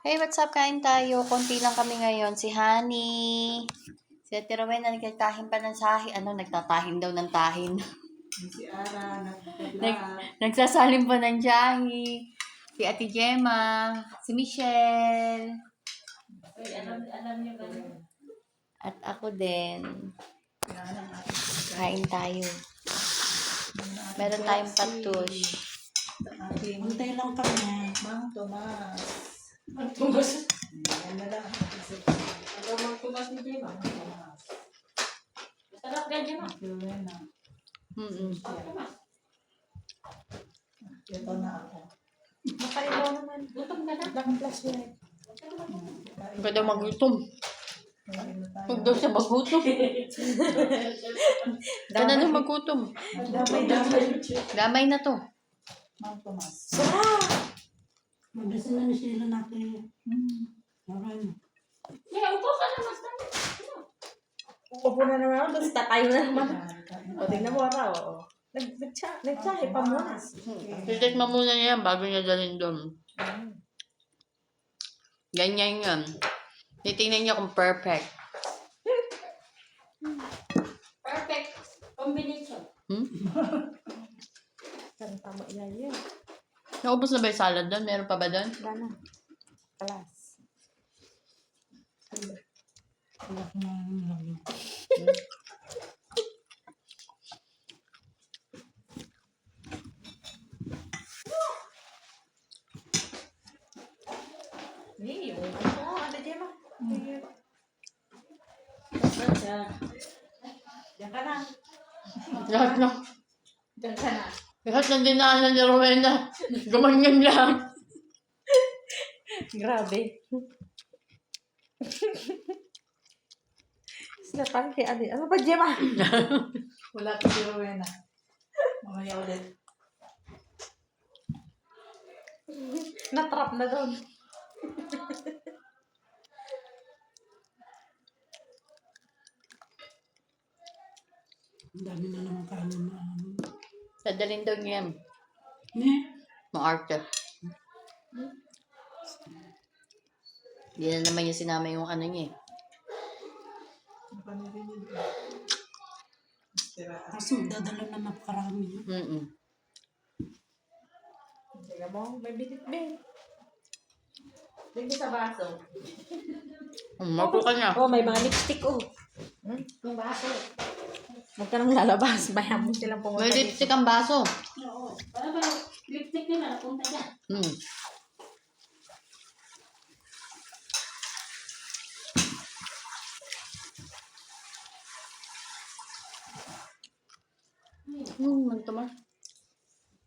Hey, what's up? Kain tayo. Konti lang kami ngayon. Si Honey. Si Ate Rowena nagtatahin pa ng sahi. Nagtatahin daw ng tahin. Si Ara, Nagsasalim pa ng jahi. Si Ate Gemma. Si Michelle. Ay, alam niyo ba? At ako din. Kain tayo. Meron tayong patush. Hintay lang kami. Mang Tomas. Magtumas. Yan na lang. Ano magtumas ni Gemma? Masarap ka, Gemma. Rowena. Magtumas. Ito na ako. Makailaw naman. Gutom ka na. Lakang flashlight. Huwag daw magutom. Kumain na tayo. Huwag daw siya magutom. Huwag na daw magutom. Damay. Gamay na to. Mang Tomas. Magdasal na sila natin. Maray. Yeah, upo ka na, basta. Upo na naman, basta tayo na naman. O, tingnan mo araw. Nagtsahe pa muna. Titikman muna niya yan bago niya dalhin doon. Ganyan yan. Titingnan niya kung perfect. Perfect combination. Tama ilan yun. Naubos na ba yung salad doon? Meron pa ba doon? Wala na. Kalas. Wala ko na lang. Hindi, yung ano, Ate Gemma. Diyan ka na. Lahat na. Diyan ka na. Lahat ng dinaanan ni Rowena. Gumanyan lang. Grabe. Sila parang kay Ate. Ano ba, Gemma? Wala ko si Rowena. Mamaya ulit. Natrap na doon. Ang dami na naman kanin na ano. Sadalin daw niya yan. Ne? Maarte. Hindi na naman niya sinama yung ano niya eh. Ang panili niyo. Siraan. Kasi magdadala na napakarami. Tingnan mo, may bitit-bit. Tingnan sa baso. Mapo ka na. Oh, may mga lipstick, oh. Yung baso. Huwag ka nang lalabas. Bayan mo silang pumunta May lipstick ang baso. Oo. Ano ba yung lipstick nila? Napunta dyan. Manto ma.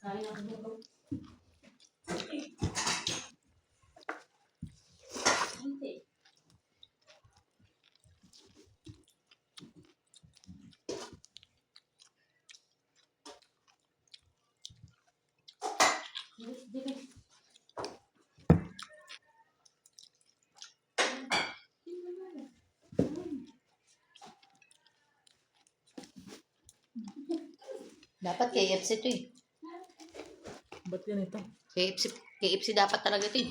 Kain ako dito. Hindi. Dito. Dapat KFC to eh. Ba't ganito? KFC dapat talaga to eh.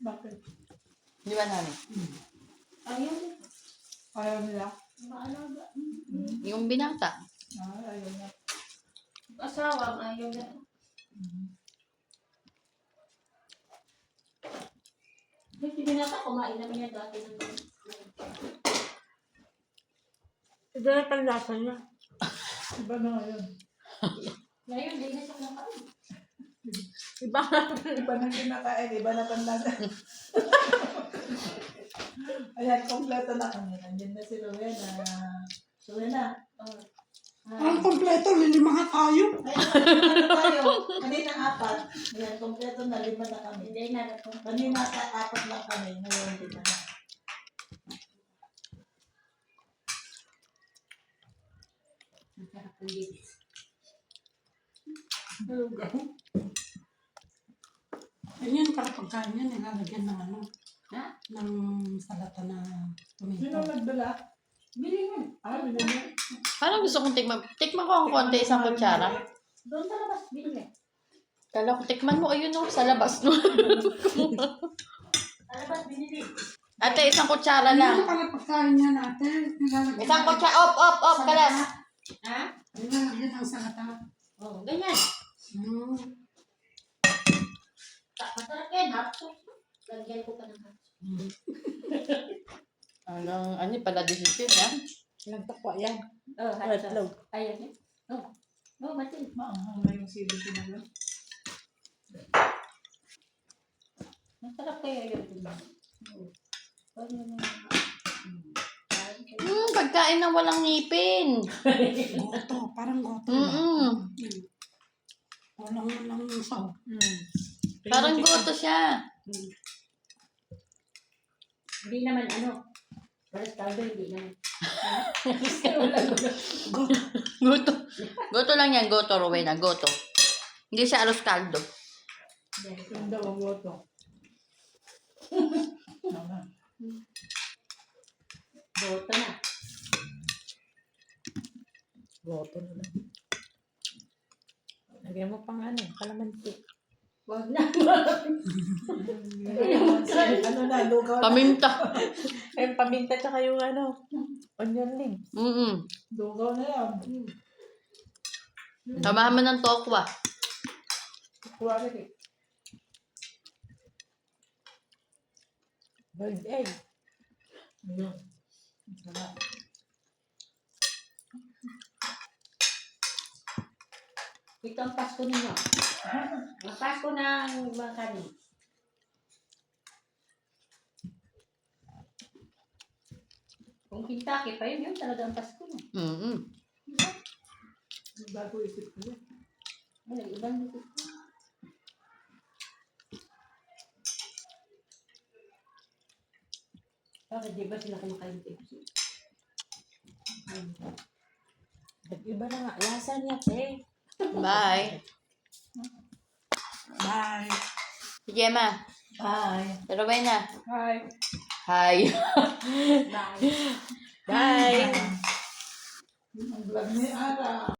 Bakit? Di ba namin? Ayaw. Ayaw nila? Maalaga. Yung binata. Ayaw na. Asawa, ayaw na. Hindi binata, kumain naman yan dati. Ito na panlasa niya. Iba na ngayon. Ngayon, hindi na siya nakain. Iba Iba na kinakain. Iba na panlaga. Ayan, kompleto na kami. Nandiyan na si Rowena. Rowena. Ang kompleto, lilima nga tayo. Ayan, tayo. Kanina 4. Ayan, kompleto na. 5 na kami. Hindi na ito. Kanina 4 lang kami. Ngayon, 5 na. Masarap ang lips. Ganyan para pagkain yan, nilalagyan ng ano. Ha? Ng salata na Sino tomato. nagdala? Bili mo. Bili niya. Parang gusto kong tikman. Tikman ko ang konti isang kutsara. Doon sa labas, bili. Kala ko tikman mo. Ayun no, sa labas no. Ate, isang kutsara Ano lang. pala pagkain niya natin? Nilalagyan Isang ng- kutsara. Op, sa kalas. lahat. Ha? Nilalagyan ng salata. Oo, ganyan. Hmm. Masarap yan, hot sauce. Lagyan ko pa ng hot sauce. Ano pala decision, ha? Ilang takwa yan. Oh, hot Red sauce. log. Ayan yan. Oh. Oh, Martin. Maanghang na yung sili ko na yun. Masarap kaya yun. Oo. Ano yun? Pagkain na walang ngipin. Goto. Parang goto. Mm-mm. Walang saw. Parang goto siya. Hindi naman ano. Walang caldo, hindi naman. Goto. Goto lang yan. Goto, Rowena. Goto. Hindi siya aros kaldo. Yung daw ang goto. Boto na. Goto na lang. Lagyan mo pang kalamansi. Wag na. Ano na, lugaw na. Paminta. Ayun, paminta tsaka yung onion ring. Mm-mm. Lugaw na yan. Samahan mo ng tokwa. Quality. Boiled egg. Ayun. Sarap. Ito ang Pasko ninyo. Ang Pasko ng mga kanin. Kung Kentucky pa yun talagang Pasko na. Mm-mm. Bago isip ko yan. Ay, ibang luto. Bakit di ba sila kumakain ng KFC? Iba na nga. Lasa niya, te. Bye. Bye. Si Gemma. Bye. Rowena. Hi. Hi. Bye. Bye. Ang vlog ni Ara.